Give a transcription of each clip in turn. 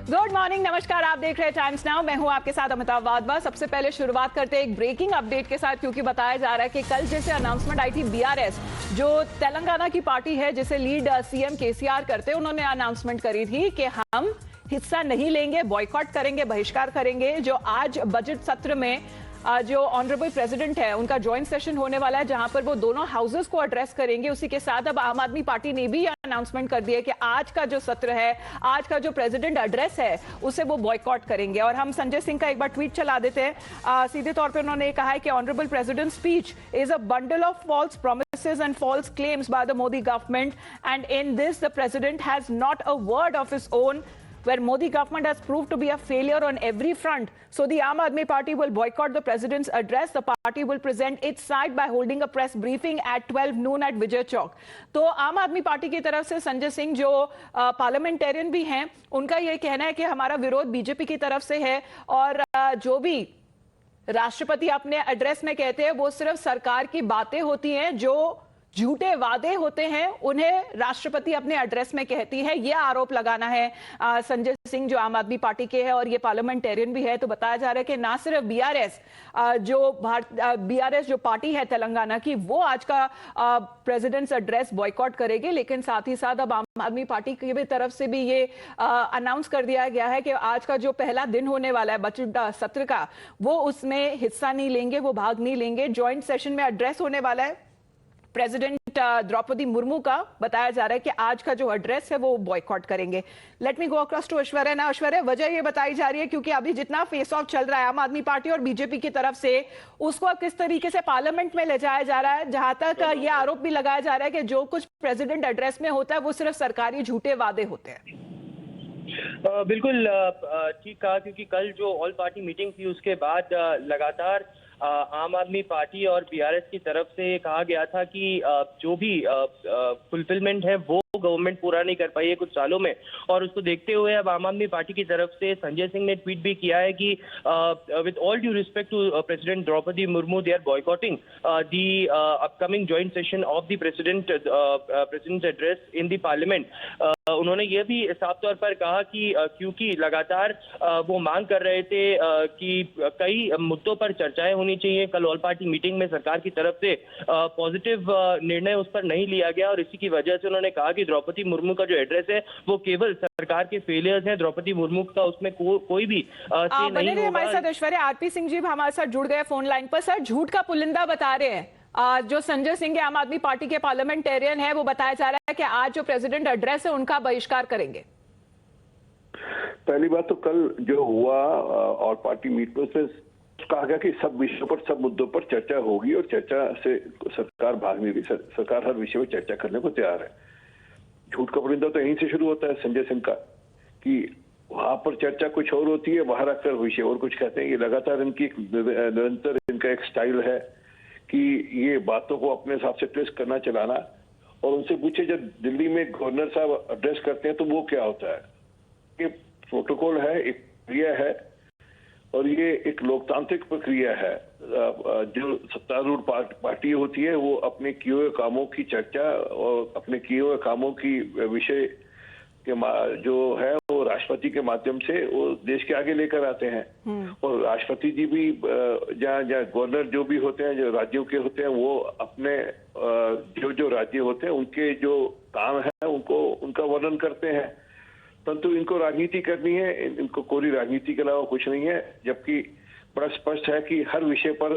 Good morning, नमस्कार। आप देख रहे हैं टाइम्स नाउ। मैं हूं आपके साथ अमिताभ वाधवा। सबसे पहले शुरुआत करते हैं एक ब्रेकिंग अपडेट के साथ, क्योंकि बताया जा रहा है कि कल जैसे अनाउंसमेंट आई थी बीआरएस, जो तेलंगाना की पार्टी है जिसे लीड सीएम केसीआर करते हैं, उन्होंने अनाउंसमेंट करी थी कि हम हिस्सा नहीं लेंगे, बॉयकॉट करेंगे, बहिष्कार करेंगे। जो आज बजट सत्र में जो ऑनरेबल प्रेसिडेंट है उनका ज्वाइंट सेशन होने वाला है, जहां पर वो दोनों हाउसेस को एड्रेस करेंगे। उसी के साथ अब आम आदमी पार्टी ने भी अनाउंसमेंट कर दिया है कि आज का जो सत्र है, आज का जो प्रेसिडेंट एड्रेस है, उसे वो बॉयकॉट करेंगे। और हम संजय सिंह का एक बार ट्वीट चला देते हैं। सीधे तौर पे उन्होंने कहा है कि honourable president speech is a bundle of false promises and false claims by the Modi government, and in this the president has not a word of his own, where Modi government has proved to be a failure on every front. So the Aam Aadmi Party will boycott the president's address. The party will present its side by holding a press briefing at 12 noon at Vijay Chowk. तो आम आदमी party की तरफ से संजय सिंह, जो parliamentarian भी हैं, उनका ये कहना है कि हमारा विरोध बीजेपी की तरफ से है, और जो भी राष्ट्रपति अपने एड्रेस में कहते हैं वो सिर्फ सरकार की बातें होती हैं, जो झूठे वादे होते हैं उन्हें राष्ट्रपति अपने एड्रेस में कहती है। यह आरोप लगाना है संजय सिंह, जो आम आदमी पार्टी के हैं और ये पार्लियामेंटेरियन भी है। तो बताया जा रहा है कि ना सिर्फ बीआरएस जो पार्टी है तेलंगाना की, वो आज का प्रेसिडेंट्स एड्रेस बॉयकॉट करेगी, लेकिन साथ ही साथ अब आम आदमी पार्टी की भी तरफ से भी ये अनाउंस कर दिया गया है कि आज का जो पहला दिन होने वाला है बजट सत्र का, वो उसमें हिस्सा नहीं लेंगे, वो भाग नहीं लेंगे। ज्वाइंट सेशन में एड्रेस होने वाला है प्रेसिडेंट द्रौपदी मुर्मू का। बताया जा रहा है कि आज का जो एड्रेस है वो बॉयकॉट करेंगे। Let me go across to Aishwarya. ना ऐश्वर्या, वजह ये बताई जा रही है क्योंकि अभी जितना फेस ऑफ चल रहा है आम आदमी पार्टी और बीजेपी की तरफ से, उसको अब किस तरीके से पार्लियामेंट में ले जाया जा रहा है, जहां तक ये आरोप भी लगाया जा रहा है कि जो कुछ प्रेसिडेंट एड्रेस में होता है वो सिर्फ सरकारी झूठे वादे होते हैं। बिल्कुल ठीक कहा, क्योंकि कल जो ऑल पार्टी मीटिंग थी उसके बाद लगातार आम आदमी पार्टी और बीआरएस की तरफ से कहा गया था कि जो भी फुलफिलमेंट है वो गवर्नमेंट पूरा नहीं कर पाई है कुछ सालों में, और उसको देखते हुए अब आम आदमी पार्टी की तरफ से संजय सिंह ने ट्वीट भी किया है कि with all due respect to president Draupadi Murmu, they are boycotting the upcoming joint session of the president address in the parliament. उन्होंने ये भी साफ तौर पर कहा कि क्योंकि लगातार वो मांग कर रहे थे कि कई मुद्दों पर चर्चाएं होनी चाहिए। कल ऑल पार्टी मीटिंग में सरकार की तरफ से पॉजिटिव निर्णय उस पर नहीं लिया गया, और इसी की वजह से उन्होंने कहा कि द्रौपदी मुर्मू का जो एड्रेस है वो केवल सरकार के फेलियर्स हैं, द्रौपदी मुर्मू का उसमें कोई भी से नहीं होगा। हमारे साथ ऐश्वर्या आरपी सिंह जी हमारे साथ जुड़ गए फोन लाइन पर। सर, झूठ का पुलिंदा बता रहे हैं जो संजय सिंह आम आदमी पार्टी के पार्लियामेंटेरियन है, वो बताया जा रहा है कि आज जो प्रेसिडेंट एड्रेस है उनका बहिष्कार करेंगे। पहली बात तो कल जो हुआ और पार्टी मीट में से कहा गया कि सब विषयों पर, सब मुद्दों पर चर्चा होगी, और चर्चा से सरकार भाग नहीं रही। सरकार हर विषय में चर्चा करने को तैयार है। झूठ का पुलिंदा तो यहीं से शुरू होता है संजय सिंह का, कि वहां पर चर्चा कुछ और होती है, बाहर आकर विषय और कुछ कहते हैं। ये लगातार इनकी निरंतर इनका एक स्टाइल है कि ये बातों को अपने हिसाब से ट्विस्ट करना, चलाना। और उनसे पूछे, जब दिल्ली में गवर्नर साहब एड्रेस करते हैं तो वो क्या होता है? ये प्रोटोकॉल है, एक प्रक्रिया है, और ये एक लोकतांत्रिक प्रक्रिया है। जो सत्तारूढ़ पार्टी होती है वो अपने किए हुए कामों की चर्चा और अपने किए हुए कामों की विषय के जो है वो राष्ट्रपति के माध्यम से वो देश के आगे लेकर आते हैं। और राष्ट्रपति जी भी जहाँ गवर्नर जो भी होते हैं, जो राज्यों के होते हैं, वो अपने जो राज्य होते हैं उनके जो काम है उनका वर्णन करते हैं। परंतु इनको राजनीति करनी है, इनको कोई राजनीति के अलावा कुछ नहीं है। जबकि बड़ा स्पष्ट है कि हर विषय पर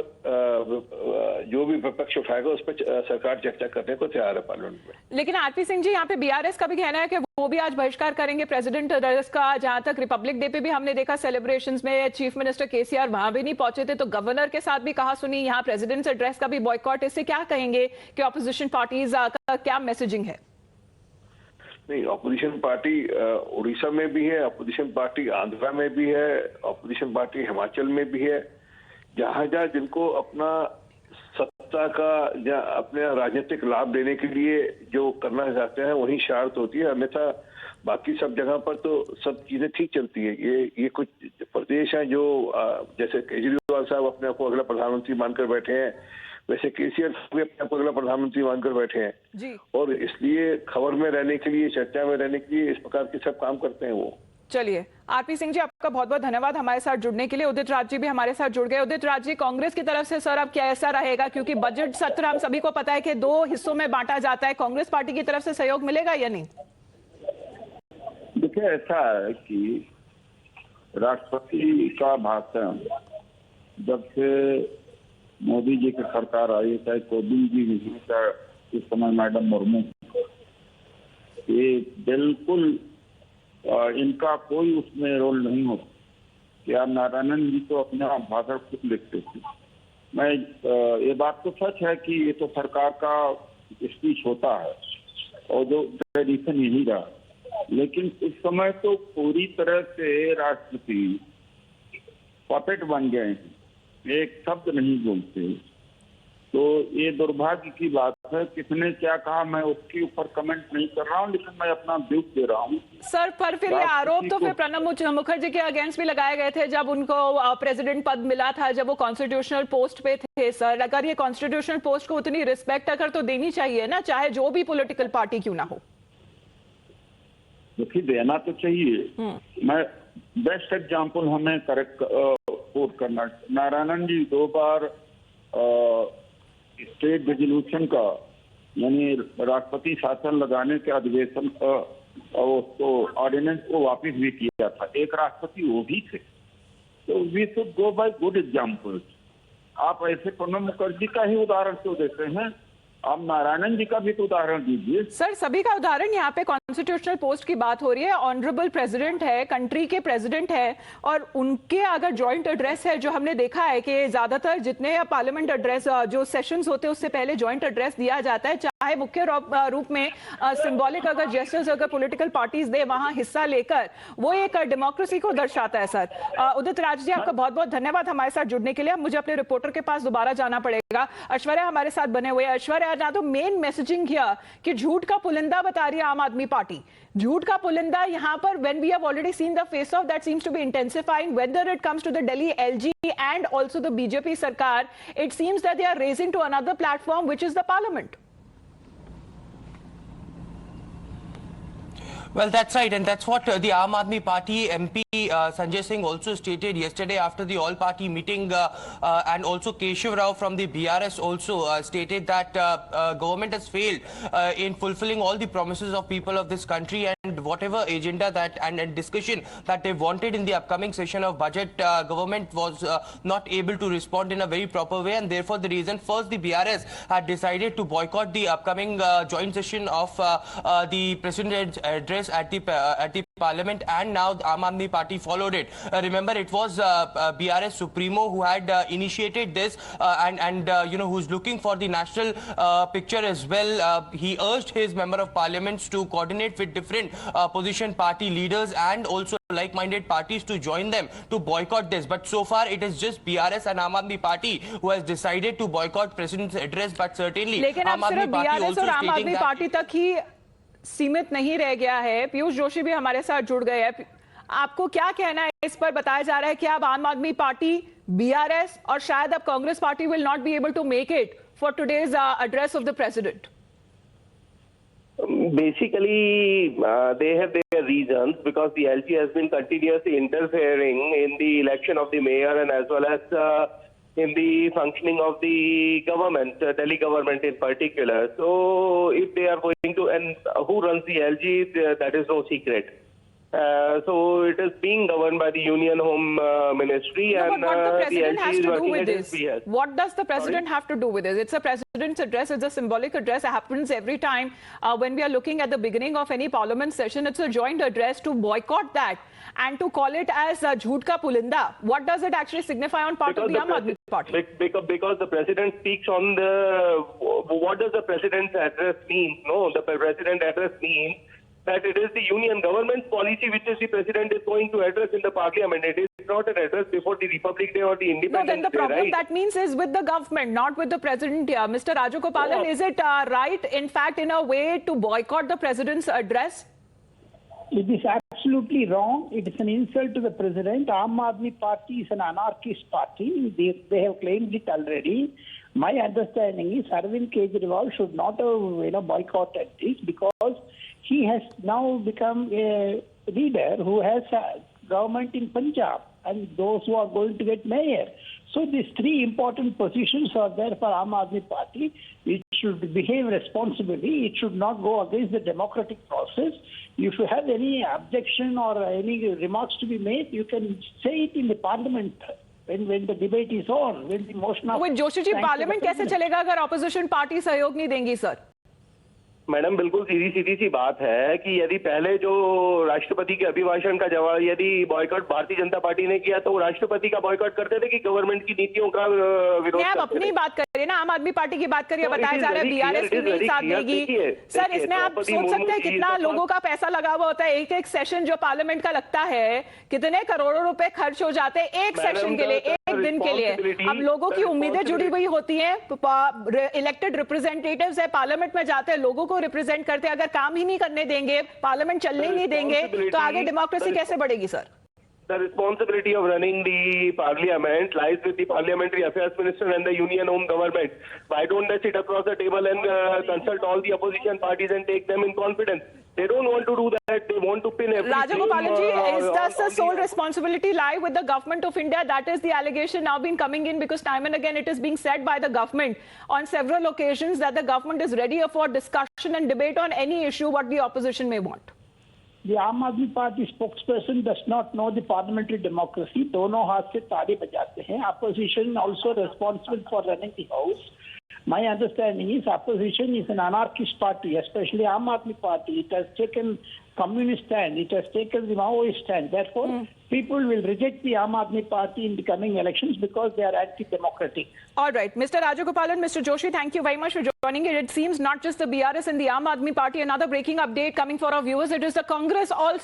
जो भी विपक्ष उठाएगा उस पर सरकार चर्चा करने को तैयार है पार्लियामेंट में। लेकिन आरपी सिंह जी, यहाँ पे बीआरएस का भी कहना है कि वो भी आज बहिष्कार करेंगे प्रेसिडेंट एड्रेस का। जहां तक रिपब्लिक डे पे भी हमने देखा सेलिब्रेशंस में चीफ मिनिस्टर केसीआर वहां भी नहीं पहुंचे थे, तो गवर्नर के साथ भी कहा सुनी, यहाँ प्रेसिडेंट एड्रेस का भी बॉयकॉट। इससे क्या कहेंगे कि ऑपोजिशन पार्टीज का क्या मैसेजिंग है? नहीं, ऑपोजिशन पार्टी उड़ीसा में भी है, ऑपोजिशन पार्टी आंध्रा में भी है, ऑपोजिशन पार्टी हिमाचल में भी है। जहां जहां जिनको अपना सत्ता का या अपने राजनीतिक लाभ देने के लिए जो करना चाहते हैं वही शरारत होती है, अन्यथा बाकी सब जगह पर तो सब चीजें ठीक चलती है। ये कुछ प्रदेश हैं जो जैसे केजरीवाल साहब अपने आप को अगला प्रधानमंत्री मानकर बैठे हैं, वैसे केसीआर भी अपने आप को अगला प्रधानमंत्री मानकर बैठे हैं जी। और इसलिए खबर में रहने के लिए, चर्चा में रहने के लिए इस प्रकार के सब काम करते हैं वो। चलिए, आरपी सिंह जी आपका बहुत बहुत धन्यवाद हमारे साथ जुड़ने के लिए। उदित राज जी भी हमारे साथ जुड़ गए। उदित राज जी, कांग्रेस की तरफ से सर अब कैसा रहेगा, क्योंकि बजट सत्र हम सभी को पता है कि 2 हिस्सों में बांटा जाता है, कांग्रेस पार्टी की तरफ से सहयोग मिलेगा या नहीं? देखिए, ऐसा है कि राष्ट्रपति का भाषण जब से मोदी जी की सरकार आई, चाहे कोविंद जी भी, चाहे इस समय मैडम मुर्मू, ये बिल्कुल इनका कोई उसमें रोल नहीं होता। क्या नारायणन जी तो अपने आप भाषण खुद लिखते थे। मैं ये बात तो सच है कि ये तो सरकार का स्पीच होता है और जो ट्रेडिशन यही रहा, लेकिन इस समय तो पूरी तरह से राष्ट्रपति पपेट बन गए हैं, एक शब्द नहीं बोलते। तो ये दुर्भाग्य की बात है। किसने क्या कहा मैं उसके ऊपर कमेंट नहीं कर रहा हूँ, लेकिन मैं अपना व्यू दे रहा हूँ। सर, पर फिर ये आरोप तो फिर प्रणब मुखर्जी के अगेंस्ट भी लगाए गए थे जब उनको प्रेसिडेंट पद मिला था, जब वो कॉन्स्टिट्यूशनल पोस्ट पे थे। सर, अगर ये कॉन्स्टिट्यूशनल पोस्ट को उतनी रिस्पेक्ट अगर तो देनी चाहिए ना, चाहे जो भी पॉलिटिकल पार्टी क्यों ना हो। देखिए, देना तो चाहिए। मैं बेस्ट एग्जाम्पल हमें करेक्ट कोट करना, नारायणन जी 2 बार स्टेट रेजोल्यूशन का, यानी राष्ट्रपति शासन लगाने के अधिवेशन उसको ऑर्डिनेंस को वापस भी किया था। एक राष्ट्रपति वो भी थे। तो we should go by good examples. आप ऐसे प्रणब मुखर्जी का ही उदाहरण क्यों देते हैं? आप नारायणन जी का भी तो उदाहरण दीजिए। सर, सभी का उदाहरण, यहाँ पे कॉन्स्टिट्यूशनल पोस्ट की बात हो रही है। ऑनरेबल प्रेसिडेंट है, कंट्री के प्रेसिडेंट है, और उनके अगर जॉइंट एड्रेस है, जो हमने देखा है कि ज्यादातर जितने पार्लियामेंट एड्रेस जो सेशंस होते हैं उससे पहले जॉइंट एड्रेस दिया जाता है, चाहे मुख्य रूप में सिंबॉलिक अगर जेस्चर्स अगर पॉलिटिकल पार्टीज दे वहां हिस्सा लेकर, वो एक डेमोक्रेसी को दर्शाता है। सर, उदित राज जी आपका बहुत बहुत धन्यवाद हमारे साथ जुड़ने के लिए। अब मुझे अपने रिपोर्टर के पास दोबारा जाना पड़ेगा। ऐश्वर्या हमारे साथ बने हुए हैं। ऐश्वर्या, ना तो मेन मैसेजिंग हियर कि झूठ का पुलिंदा बता रही है आम आदमी पार्टी, झूठ का पुलिंदा यहाँ पर when we have already seen the face off that seems to be intensifying, whether it comes to the Delhi LG and also the BJP Sarkar, it seems that they are raising to another platform, which is the parliament. Well, that's right, and that's what the Aam Aadmi Party MP Sanjay Singh also stated yesterday after the all-party meeting, and also Keshav Rao from the BRS also stated that government has failed in fulfilling all the promises of people of this country, and whatever agenda that and discussion that they wanted in the upcoming session of budget, government was not able to respond in a very proper way, and therefore the reason first the BRS had decided to boycott the upcoming joint session of the president's address at the parliament, and now the Aam Aadmi Party followed it. Remember, it was BRS Supremo who had initiated this, and you know, who's looking for the national picture as well. He urged his member of parliaments to coordinate with different opposition party leaders and also like-minded parties to join them to boycott this. But so far it is just BRS and Aam Aadmi Party who has decided to boycott president's address. But certainly Aam Aadmi Party also stating that party तक ही सीमित नहीं रह गया है। पीयूष जोशी भी हमारे साथ जुड़ गए हैं। आपको क्या कहना है इस पर? बताया जा रहा है कि अब आम आदमी पार्टी, बीआरएस और शायद अब Congress party will not be able to make it for today's address of the president. Basically, they have their reasons, because the LG has been continuously interfering in the election of the mayor and as well as in the functioning of the government, Delhi government in particular. So if they are going to, and who runs the LG, that is no secret. So it is being governed by the Union Home Ministry, no, and but what the president has to do with this? SBS. What does the president have to do with this? It's a president's address. It's a symbolic address. It happens every time when we are looking at the beginning of any parliament session. It's a joint address. To boycott that and to call it as jhoot ka pulinda, what does it actually signify on part of the Aam Aadmi Party? Because the president speaks on the, what does the president's address mean? No, the president address means that it is the union government's policy which is the president is going to address in the parliament. It is not an address before the Republic Day or the Independence Day. No, then the problem right? that means is with the government, not with the president here. Mr. Rajagopalan, is it right, in fact, in a way, to boycott the president's address? It is absolutely wrong. It is an insult to the president. Aam Aadmi Party is an anarchist party. They have claimed it already. My understanding is Arvind Kejriwal should not have boycotted this because he has now become a leader who has a government in Punjab and those who are going to get mayor. So these three important positions are there for Aam Aadmi Party. It should behave responsibly. It should not go against the democratic process. If you have any objection or any remarks to be made, you can say it in the parliament when the debate is on, when the motion of... Joshi ji, parliament कैसे चलेगा अगर opposition party सहयोग नहीं देंगी sir? Madam बिल्कुल सीधी सी बात है कि यदि पहले जो राष्ट्रपति के अभिभाषण का जवाब यदि बॉयकॉट भारतीय जनता पार्टी ने किया तो वो राष्ट्रपति का बॉयकॉट करते थे कि गवर्नमेंट की नीतियों का विरोध आप अपनी बात करिए ना, आम आदमी पार्टी की बात करिए। बताया जा रहा है बीआरएस भी नहीं साथ देगी। सर इसमें आप सोच सकते हैं कितना लोगों का पैसा लगा हुआ होता है। एक एक सेशन जो पार्लियामेंट का लगता है, कितने करोड़ों रुपए खर्च हो जाते हैं एक सेशन के लिए, एक दिन के लिए। अब लोगों की उम्मीदें जुड़ी हुई होती हैं, इलेक्टेड रिप्रेजेंटेटिव्स है, पार्लियामेंट में जाते हैं, लोगों को रिप्रेजेंट करते हैं। अगर काम ही नहीं करने देंगे, पार्लियामेंट चलने ही नहीं देंगे, तो आगे डेमोक्रेसी कैसे बढ़ेगी sir? The responsibility of running the parliament lies with the parliamentary affairs minister and the union owned government. Why don't they sit across the table and consult all the opposition parties and take them in confidence? They don't want to do that. They want to pin everything. Rajagopalan ji, does the sole responsibility lie with the government of India? That is the allegation now been coming in, because time and again it is being said by the government on several occasions that the government is ready for discussion and debate on any issue what the opposition may want. The Aam Aadmi Party spokesperson does not know the parliamentary democracy. दोनों हाथ से ताली बजाते हैं. Opposition also responsible for running the house. My understanding is opposition is an anarchist party, especially Aam Aadmi Party. It has taken communist stand. It has taken the Maoist stand. Therefore, people will reject the Aam Aadmi Party in the coming elections because they are anti-democratic. All right, Mr. Rajagopalan, Mr. Joshi, thank you very much for joining it. It seems not just the BRS and the Aam Aadmi Party. Another breaking update coming for our viewers. It is the Congress also